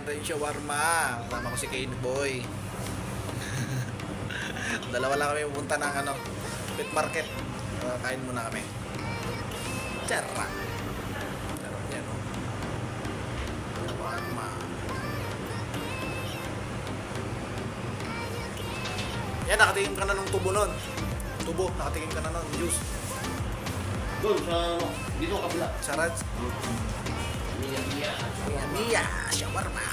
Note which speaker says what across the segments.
Speaker 1: Ito yung shawarma. Kasama ko si Kane Boy. Dalawa lang kami pupunta ng pet market. Kain muna kami. Charra. Sarap yan, oh. Shawarma. Yan, nakatingin ka na ng tubo nun. Tubo, nakatingin ka na ng juice.
Speaker 2: Doon sa dito kabila.
Speaker 1: Sa Raj. Mia, shawarma.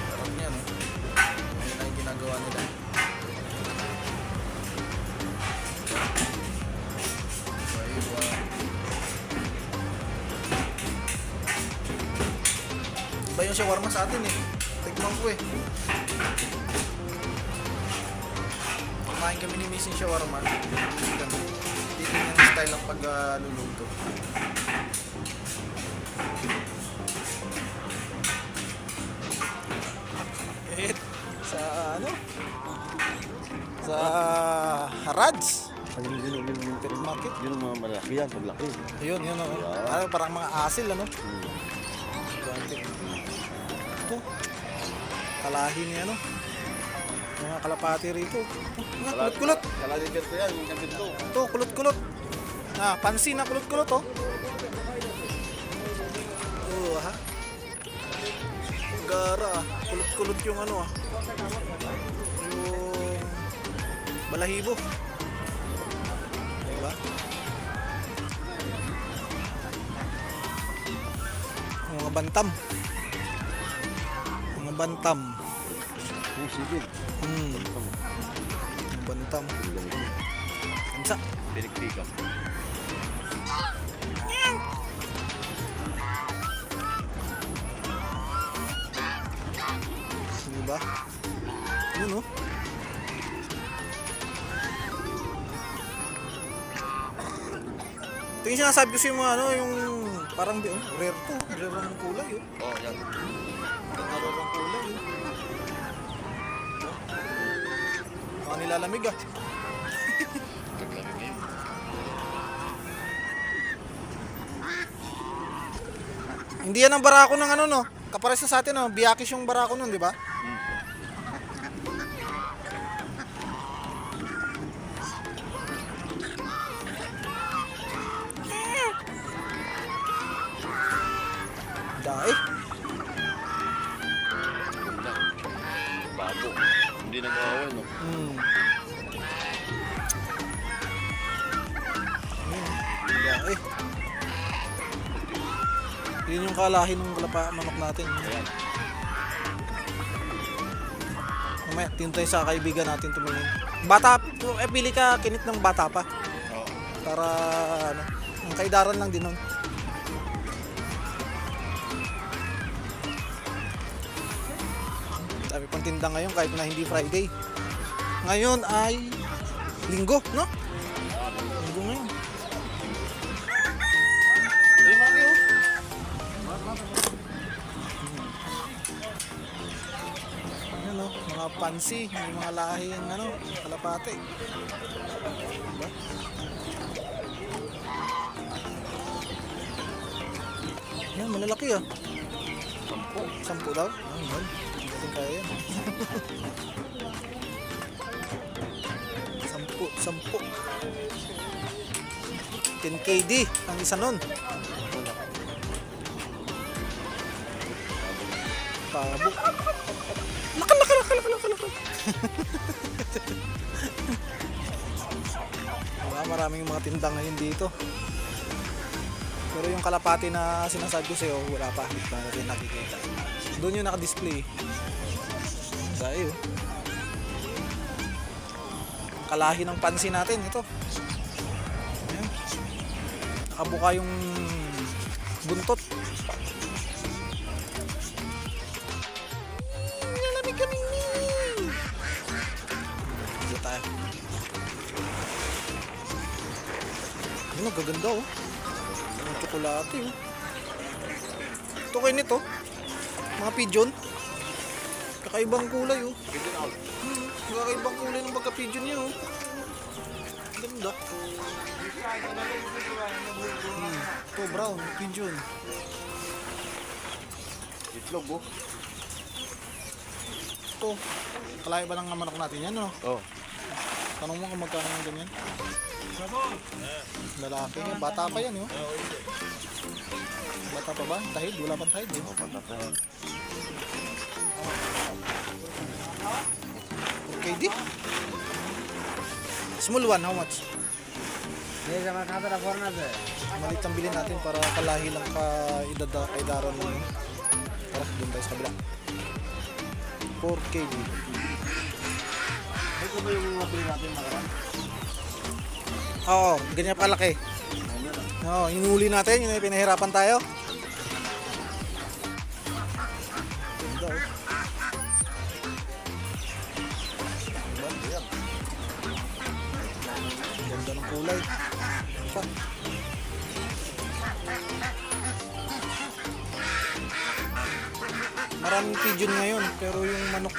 Speaker 1: Sarap niyan, oh. Ayun na yung ginagawa nila. Iba yung shawarma sa atin eh. Tignan ko eh. Kumain kami ni Miss yung shawarma. Dito yung style ng pagluluto. Sa Sa Harads.
Speaker 2: Yung
Speaker 1: Pet market.
Speaker 2: yun ang mga malaki yan, paglaki.
Speaker 1: Ayun, yun oh.
Speaker 2: Yeah.
Speaker 1: Parang mga asil Ito. Kalahi ni mga kalapati rito. Kulot-kulot.
Speaker 2: Kalagi ko yan, yung kapit to.
Speaker 1: Ito, kulot-kulot. Pansin na kulot-kulot oh. Ha? Gara. Kulot-kulot yung yung balahibo. Diba? Mga bantam. Mga bantam.
Speaker 2: Yung sigil.
Speaker 1: Bantam. Kansa.
Speaker 2: Pinik-pikam.
Speaker 1: Diba? Yun oh. Ito yung sinasabi ko sa mga yung parang rare to. Rare ang kulay oh.
Speaker 2: Oh, yan.
Speaker 1: Rare ang kulay oh. Baka nilalamig ah.
Speaker 2: Taglaki ngayon.
Speaker 1: Hindi yan ang barako ng no. Kapares na sa atin biyakis yung barako nun, di ba? Dai.
Speaker 2: Ganda. Bago. Hindi nag-awal, no?
Speaker 1: Dai. Yun yung kalahin ng manok natin.
Speaker 2: Ayan.
Speaker 1: Mamaya, tintay sa kaibigan natin tumingin. Bata, pili ka kinit ng bata pa.
Speaker 2: Oo.
Speaker 1: Para, ang kaidaran lang din nun. Sabi pang tinda ngayon kahit na hindi Friday. Ngayon ay Linggo, no? Linggo ngayon.
Speaker 2: Ayun, mami, oh.
Speaker 1: Ayan mga pansi, may mga lahi yung kalapate. Diba? Yan, malalaki ah. 10 daw? Yan. Hindi kaya yan. 10. 10 KD ang isa nun. Pabo. Laka. Maraming mga tinda ngayon dito. Pero yung kalapati na sinasabi ko sa'yo, wala pa. Hindi pa natin nakikita. Doon yung naka-display. Dahil kalahi ng pansin natin ito. Ayan. Nakabuka yung buntot. Nalamig kami. Dito tayo. Ano, gaganda oh. Ang tsokolate oh. Ito kayo nito. Mga pigeon. Kakaibang kulay oh. Kakaibang kulay ng pagka-pigeon niya oh. Ganda. Ito brown, pigeon.
Speaker 2: itlog oh.
Speaker 1: Ito, kalayo ba ng manok natin yan, no?
Speaker 2: Oh.
Speaker 1: Tanong mo kung magkano yung ganyan. Lalaki yan, bata pa yan, no? Bata pa ba? Tahid? Wala pang tahid, eh. Okay, di. Small one, how much? Malit ang bilhin natin para kalahi lang pa idaran mo. Tara, doon tayo sa kabila. 4 kg.
Speaker 2: Ito ba yung mga pili natin nakaraan?
Speaker 1: Oo, ganyan palaki. Oo, inuli natin, yun ay pinahirapan tayo. Ganda, oh. Ganda ng kulay. Pa. Maraming pigeon ngayon, pero yung manok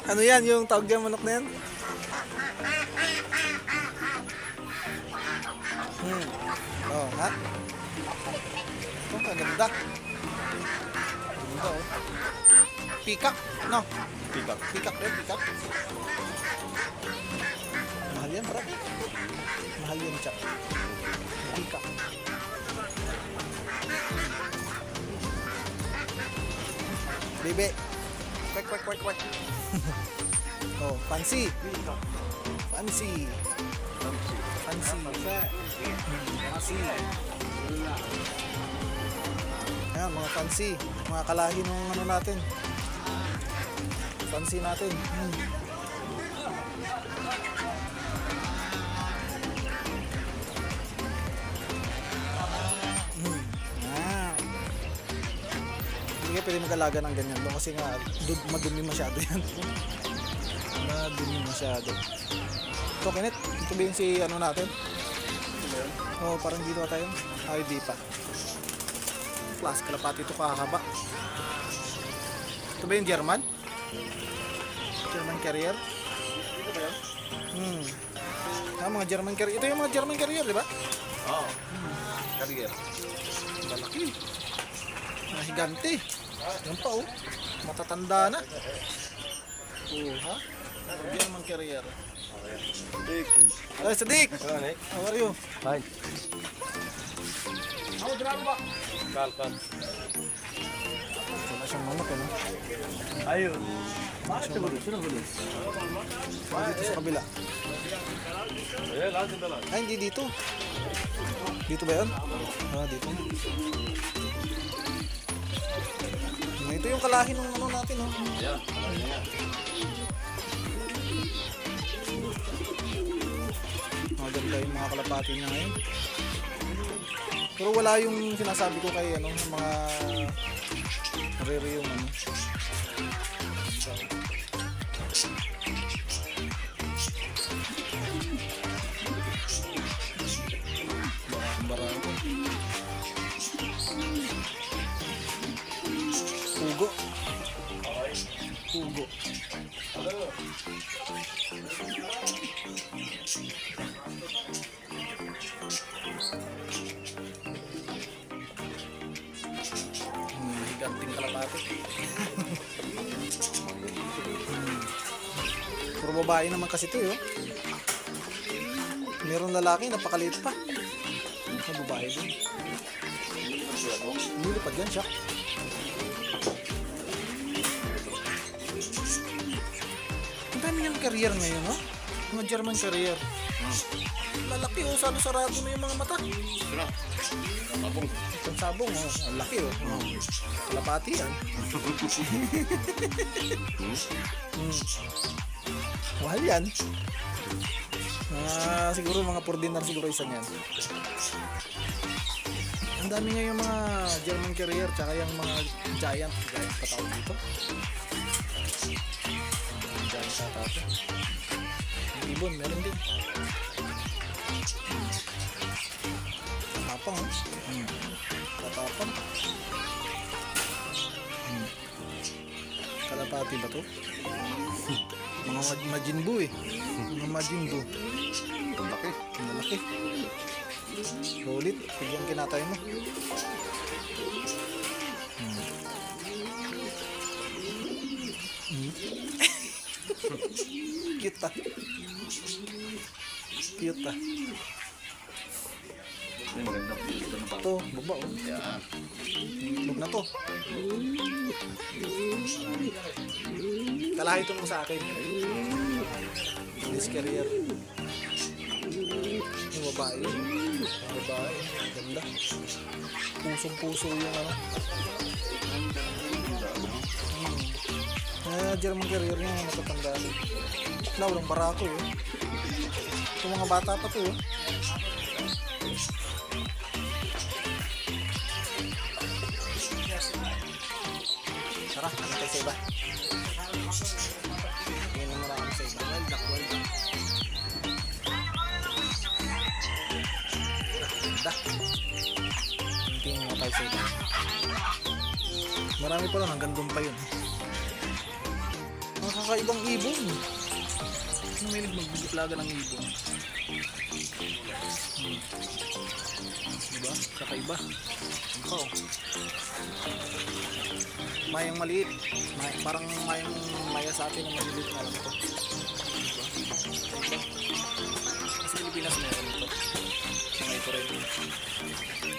Speaker 1: ano yan, yung tawag dyan manok na yan? Oh, ha? Ito, maganda. Ganda, oh. Peacock, no?
Speaker 2: Peacock.
Speaker 1: Peacock rin, peacock. Mahal yan, bro. Mahal yan, chak. Peacock. Bebe. Kwek, kwek, kwek, kwek. Oh, fancy. Fancy. Fancy. Fancy. Ayan, mga fancy. Mga kalahi ng ano natin. Fancy natin. Hindi ka pwede mag-alaga ng ganyan doon kasi nga madumi masyado yan. Madumi masyado. Ito, Kenneth, ito ba yung si ano natin? Oo, parang dito ka tayo. Ay, di pa. Plus, kalapati ito kakaba. Ito ba yung German? German Carrier?
Speaker 2: Ito ba yan?
Speaker 1: Mga German Carrier. Ito yung mga German Carrier, di ba?
Speaker 2: Oo. Carrier.
Speaker 1: Malaki. Mga higante. Yan pa, oh. Matatanda na. Oh, ha? German Carrier.
Speaker 2: Big.
Speaker 1: Ay, Sadiq!
Speaker 2: Ano, Nick?
Speaker 1: How are you?
Speaker 2: Fine. Ako, drama ba? Kalkan.
Speaker 1: Wala siyang manok, ano?
Speaker 2: Ayun. Bakit ito ba? Sino ba?
Speaker 1: Dito sa kabila.
Speaker 2: Ayan, lahat yung dala.
Speaker 1: Ay, hindi dito. Dito ba yun? Ah, dito. Ito yung kalahi ng ano natin, oh.
Speaker 2: Ayan.
Speaker 1: Maganda yung mga kalapati niya ngayon. Pero wala yung sinasabi ko kay ano, ng mga rare yung ano. Barako. Pugo. Pugo. Higanting kalapati. Puro babae naman kasi ito, eh. Meron lalaki, napakaliit pa. May babae din. Nilipad yan siya. Ang dami niyang career ngayon, no? Mga German career. Lalaki, oh. Sarado na yung mga mata.
Speaker 2: Sino? Kapong.
Speaker 1: Ang sabong, oh. Ang laki, oh. Kalapati yan. Mahal yan. Siguro mga for dinner siguro isa niyan. Ang dami nga yung mga German Carrier tsaka yung mga giant patawag dito. Giant patawag. Yung ibon, meron din. Tatapang, oh. Tatapang. Kalapati ba to? Mga Majin Buu, eh. Mga Majin Buu.
Speaker 2: Ang laki.
Speaker 1: Ang laki. Solid. Pag yung kinatay mo. Cute ah. Cute ah.
Speaker 2: Ay, maganda po. Ito na pa.
Speaker 1: Ito, baba oh.
Speaker 2: Yan.
Speaker 1: Itlog na to. Kalahi ito mo sa akin. This career. Yung babae. Babae. Ganda. Pusong-puso yung ano. German career niya matatanda rin. Na walang barako eh. Itong mga bata pa to eh. Tara, ano tayo sa iba? Tingnan mo na kami sa iba. Well duck. Ganda. Tingnan mo tayo sa iba. Marami pa lang, hanggang doon pa yun. Mga kakaibang ibon. Ano may magbigiplaga ng ibon? Diba? Kakaiba. Ito. Mayang maliit. Parang mayang maya sa atin na maliit na lang ito. Diba? Sa Pilipinas meron ito. May ito rin.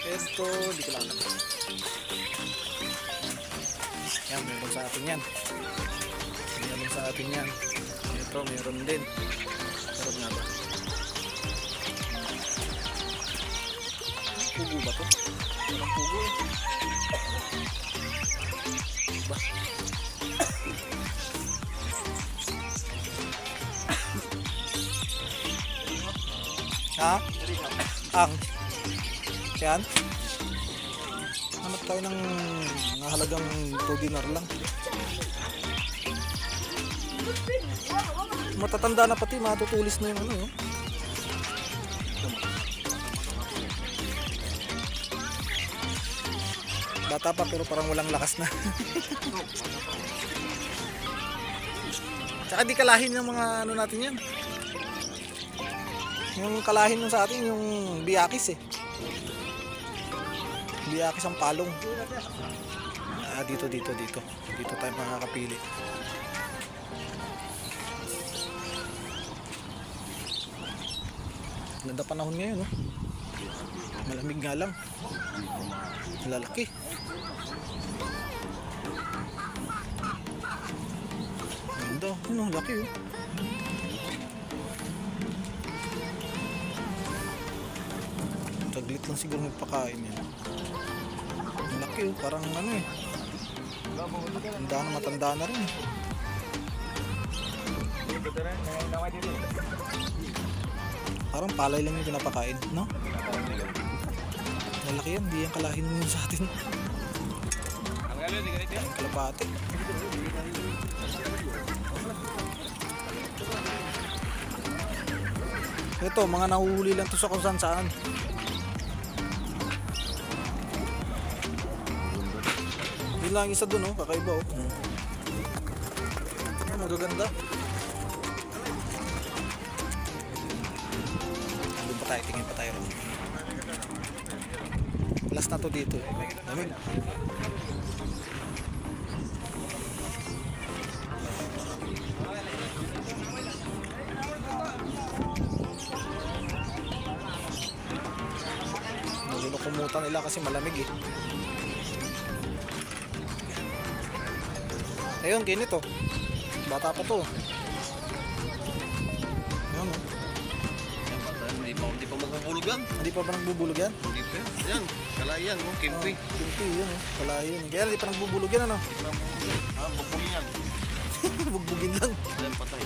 Speaker 1: Ito, di ko lang alam. Yan, meron sa atin yan. Meron sa atin yan. Ito, meron din. Meron nga ba? Pugo ba to? Meron pugo eh. Ba? Ha? Ang? Yan? Hanap tayo ng halagang 2 dinar lang. Matatanda na pati, matutulis na yung ano eh. Bata pa pero parang walang lakas na. Tsaka di kalahin ng mga ano natin yan. Yung kalahin nun sa atin, yung biyakis eh. Biyakis ang palong. Dito. Dito tayo makakapili. Ganda panahon ngayon, oh. Malamig nga lang. Lalaki. Ganda. Ano, laki, oh. Saglit lang siguro magpakain yan. Laki, oh. Parang ano eh. Matanda na rin. Parang palay lang yung pinapakain, no? Lalaki yan, di yan kalahin mo sa atin. Ang kalapate. Ito, mga nahuhuli lang to sa kung saan. Yun lang isa dun, oh, kakaiba, oh. Magaganda. Doon pa tayo, tingin pa tayo. Last na to dito. Lamig. Kumutan nila kasi malamig eh. Ayun, ganito. Bata pa to. Ayun, oh.
Speaker 2: Hindi pa magbubulog yan.
Speaker 1: Hindi pa ba nagbubulog yan?
Speaker 2: Hindi pa. Yan, kalayan, no? Kimpi.
Speaker 1: Kimpi, yun oh. Kalahi yun. Kaya hindi pa nagbubulog yan, ano?
Speaker 2: Bugbugin yan.
Speaker 1: Bugbugin lang.
Speaker 2: Yan, patay.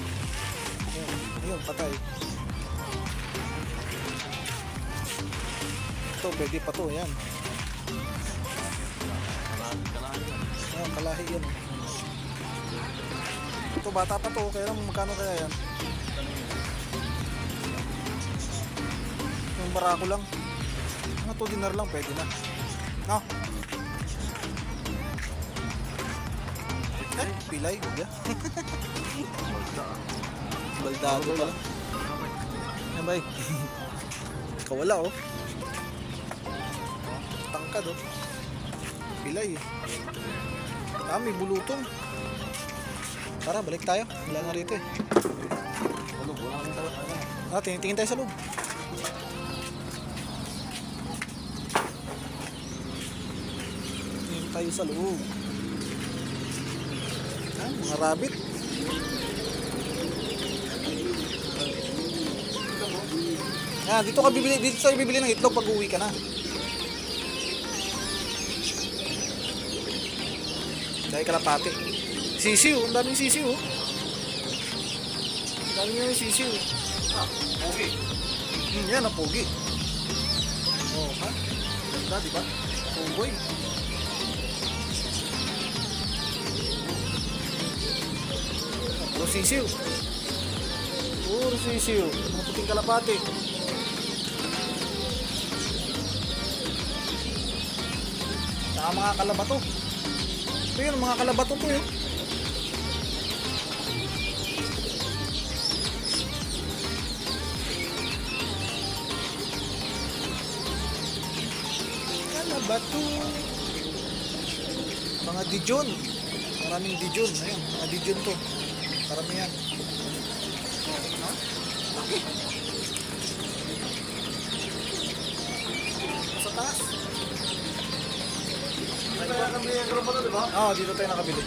Speaker 1: Ayun, patay. Ito, pwede pa to, yan.
Speaker 2: Kalayan yan.
Speaker 1: Ayun, kalahi yan. Ito, bata pa to. Kaya lang, magkano kaya yan? Yung barako lang. Mga 2 dinar lang, pwede na. No? Pilay, ganda. Baldado pala. Yan ba? Kawala, oh. tangkad oh. Pilay eh. May bulutong. Tara, balik tayo. Wala na rito eh. Tingin tayo sa loob. Tingin tayo sa loob. Mga rabbit. Dito ka bibili, dito tayo bibili ng itlog pag uwi ka na. Dahil kalapati. Sisiw, ang daming sisiw. Ang daming yung sisiw.
Speaker 2: Pogi.
Speaker 1: Yan ang pogi. Oh, ha? Ganda, di ba? Punggoy. Puro sisiw. Puro sisiw. Mga puting kalapati. Saka mga kalabato. Ito yun, mga kalabato to yun. Kalabato. Mga dijon. Maraming dijon. Ayan, mga dijon to. Karamihan. Ha? Laki. Sa taas. Dito tayo nakabili.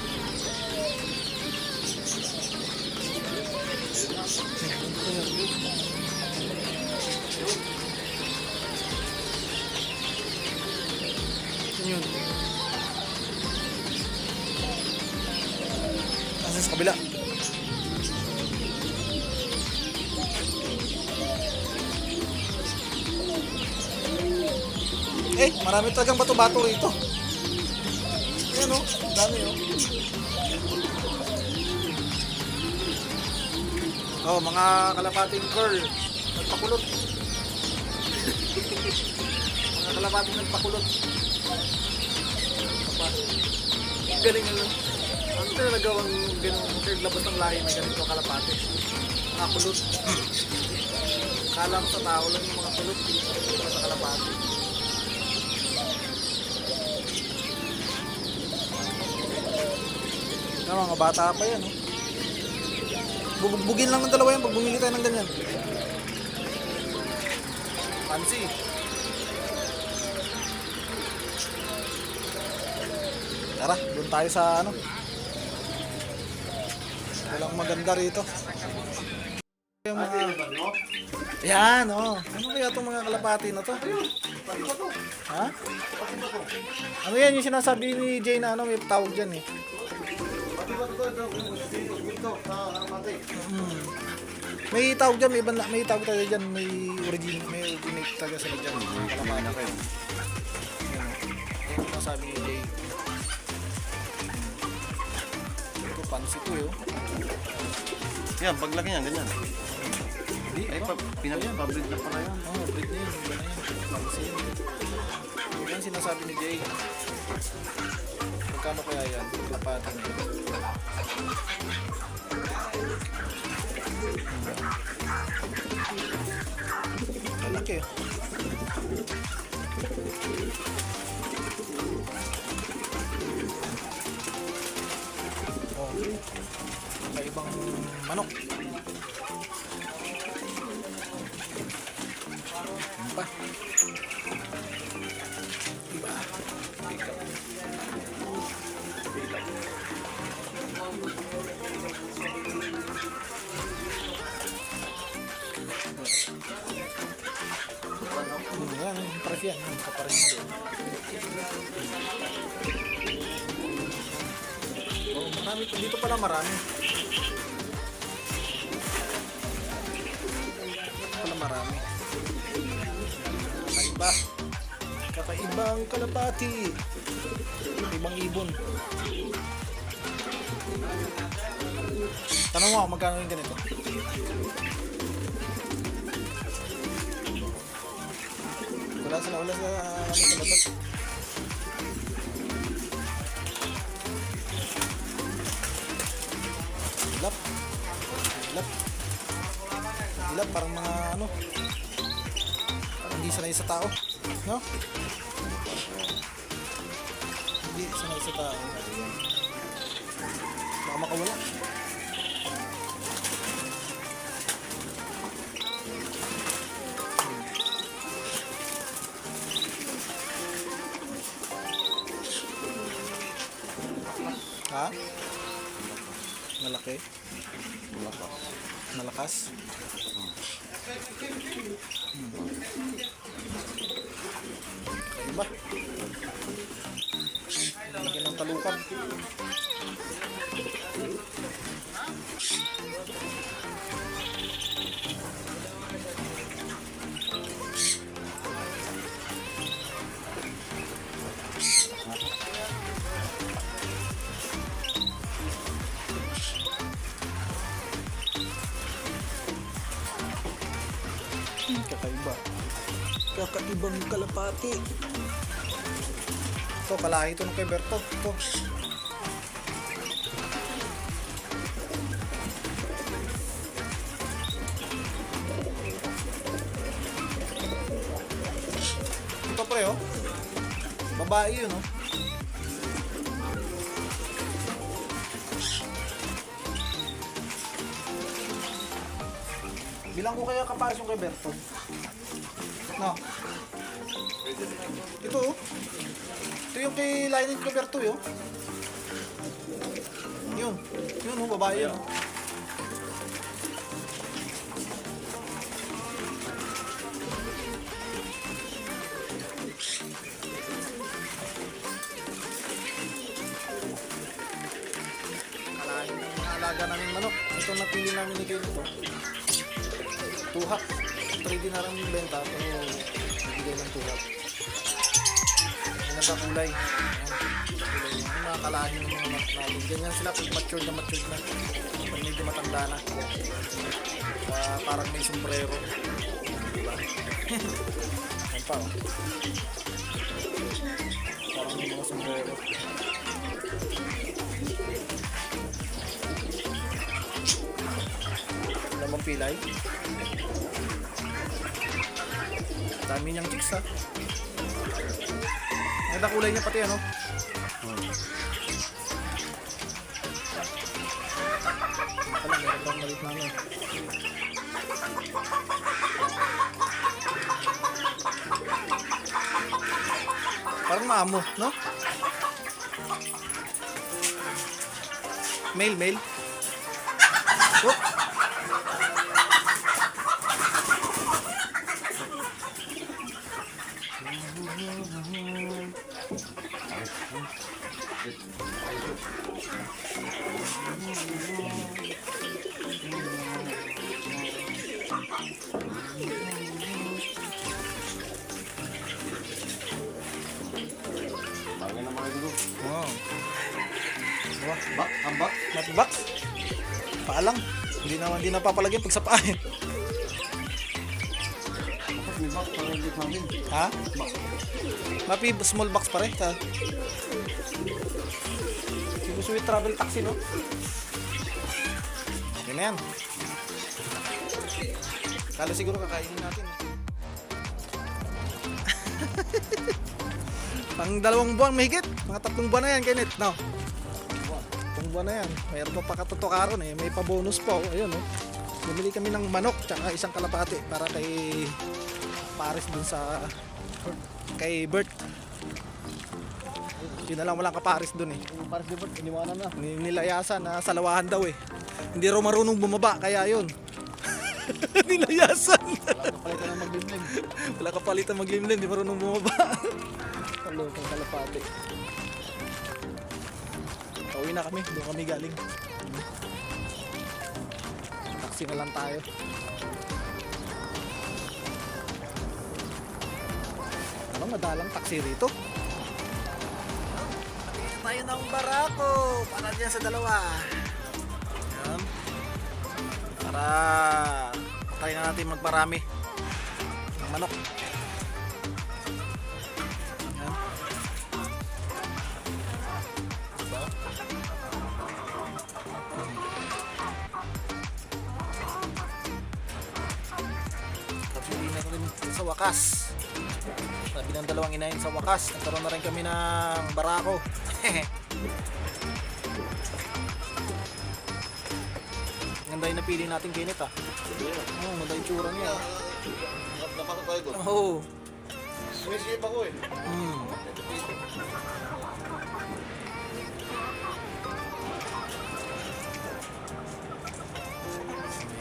Speaker 1: Yun. Nasa sa kabila. Marami talagang bato-bato rito. Ayan o, dami o. Mga kalapating curl. Nagpakulot. Mga kalapating nagpakulot. Galing ano. Ano na nagawang ganun curl labas ng lahi na ganito kalapate? Mga kulot. Kala mo sa tao lang yung mga kulot. Para sa kalapate. Mga bata pa yan, oh. Bubugbugin lang ng dalawa yan pag bumili tayo ng ganyan. Fancy. Tara, doon tayo sa ano. Walang maganda rito. Yung mga... Yan, oh. Ano kaya itong mga kalapati na to? Ha? Ano yan yung sinasabi ni Jay na ano, may tawag dyan eh. May tawag dyan, may tawag tayo dyan, may originate talaga sila dyan. Kalamana kayo. Yan ang sabi ni Jay. Ito, pansi ko yun.
Speaker 2: Yan, paglaki yan, ganyan. Ay, pinag-pabrid na pala yan.
Speaker 1: Oo, breed na yun. Pansi yun. Yan sinasabi ni Jay. Magkano kaya yan? Lapatin. Malaki. Kaibang manok. Ano pa? Diba? Yan, pares yan. Kapares yan. Marami. Dito pala marami. Dito pala marami. Kakaiba. Kakaibang kalapati. Ibang ibon. Tanong mo ako, magkano yung ganito? Wala sa labas. Ilap parang mga ano, parang hindi sanay sa tao. No? Hindi, sanay sa tao. Baka makawala. Ha? Malaki?
Speaker 2: Malakas.
Speaker 1: Malakas? Iba? Lagyan ng talukan. Kakaiba. Kakaibang kalapati. Ito, kalahi ito ng kay Berto. Ito. Ito pre, oh. Babae yun, oh. Bilang ko kaya kapares yung kay Berto. No. Ito, oh. Ito yung kay Lionel Roberto, yun. Yun. Yun, oh, babae yun, oh. Kalahin ng mga alaga namin manok. Ito napili namin ni Kilo. Tuhak. 3D na rin yung benta, pero nabigay ng tuhak. Ang kulay. Yung mga kalahin ng mga manok natin. Ganyan sila pag matured na. Pag medyo matanda na. Parang may sombrero. Diba? Yan pa, oh. Parang may mga sombrero. Lamang pilay. Dami niyang chicks, ha. Maganda kulay niya pati, ano? Pala, meron bang malit namin. Parang maamo, no? Male. Oh!
Speaker 2: Tangin na mga gulo.
Speaker 1: Wow. Diba?
Speaker 2: Bak, ambak.
Speaker 1: Matbox. Paalang. Hindi na papalagyan pag sa paahin.
Speaker 2: Tapos may bak, parang ulit namin.
Speaker 1: Ha? Mapi small box pa rin. Sweet travel taxi, no? Yan na yan. Kala siguro kakainin natin. Pang 2 buwan mahigit. Mga 3 buwan na yan, Kenneth. No? 3 buwan na yan. Mayroon pa pakatutukaron eh. May pa-bonus pa. Oh. Ayun, oh. Bumili kami ng manok tsaka isang kalapati para kay Paris dun sa kay Bert. Yun na lang, walang kaparis dun eh.
Speaker 2: Yung Paris di Bert, iniwanan na.
Speaker 1: Nilayasan na salawahan daw eh. Hindi raw marunong bumaba, kaya yun. Nilayasan.
Speaker 2: Wala ka palitan ng maglimlim.
Speaker 1: Wala kapalitan maglimlim, hindi marunong bumaba. Hello, kang kalapati. Pauwi na kami, doon kami galing. Taxi na lang tayo. Ano, madalang taxi rito? Tayo ng barako para dyan sa dalawa. Yan. Para tayo na natin magparami ng manok. Yan. Diba? Kapili na rin sa wakas. Sabi ng dalawang inahin sa wakas, nagkaroon na rin kami ng barako. Ganda yung napili natin kinit ah. Oo, ganda yung tsura niya.
Speaker 2: Napasok tayo doon.
Speaker 1: Oo.
Speaker 2: Sumisip ako eh.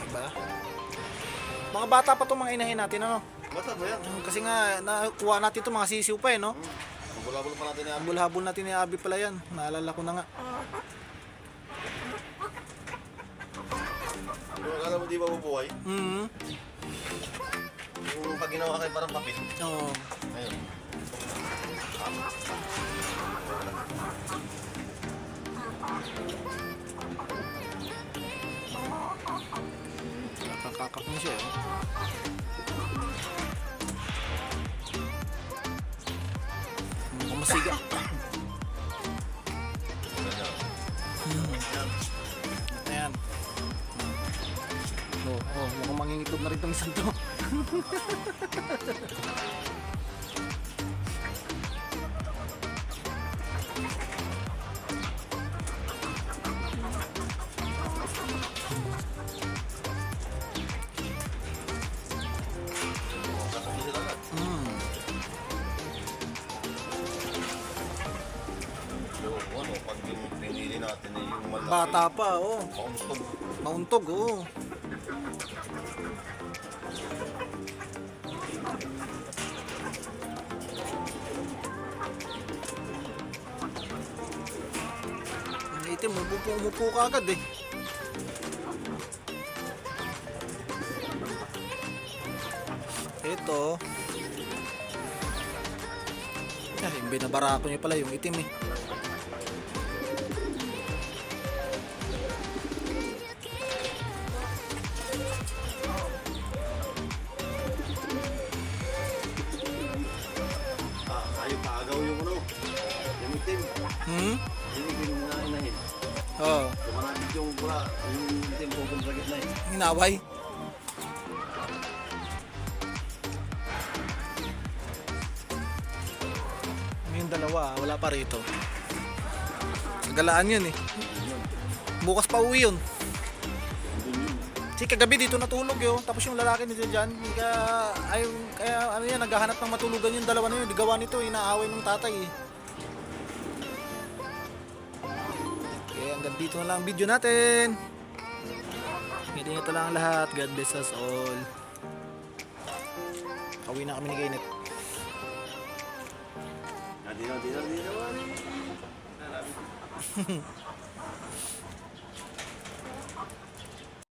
Speaker 1: Diba? Mga bata pa itong mga inahin natin, ano?
Speaker 2: Bata ba yan?
Speaker 1: Kasi nga, nakuha natin ito mga sisiw pa eh, no?
Speaker 2: Ang bulabol pa natin yan.
Speaker 1: Ang bulhabol natin ni Abby pala yan. Naalala ko na nga.
Speaker 2: Yung akala mo di ba mabuhay?
Speaker 1: Mm.
Speaker 2: Yung pag ginawa kayo parang papit.
Speaker 1: Oo.
Speaker 2: Ayun.
Speaker 1: Nakakakap mo siya, eh. Mukhang masiga. Ayan. Mukhang mangingitog na rin itong isang to.
Speaker 2: So, ano, pag yung pinili natin eh, yung malaki.
Speaker 1: Bata pa, oh.
Speaker 2: Pauntog.
Speaker 1: Mauntog, oh. Ang itim, umupo ka agad eh. Ito. Yung binabarako niya pala yung itim eh.
Speaker 2: Ayaw kaagaw yung ano. Yung itim.
Speaker 1: Hmm?
Speaker 2: Yung itim na inahin.
Speaker 1: Oo.
Speaker 2: Kumanapit yung pula. Yung itim pupong sa gitna eh.
Speaker 1: Hinaway. Yung dalawa, wala pa rito. Galaan yun eh. Bukas pa uwi yun. Si kagabi dito natulog yun. Tapos yung lalaki nito dyan, kaya ano yan, naghahanap ng matulugan yung dalawa na yun. Di gawa nito, inaaway ng tatay eh. Okay, hanggang dito na lang ang video natin. Ito lang ang lahat. God bless us all. Kauwi na kami ni Kenneth.
Speaker 2: Di na.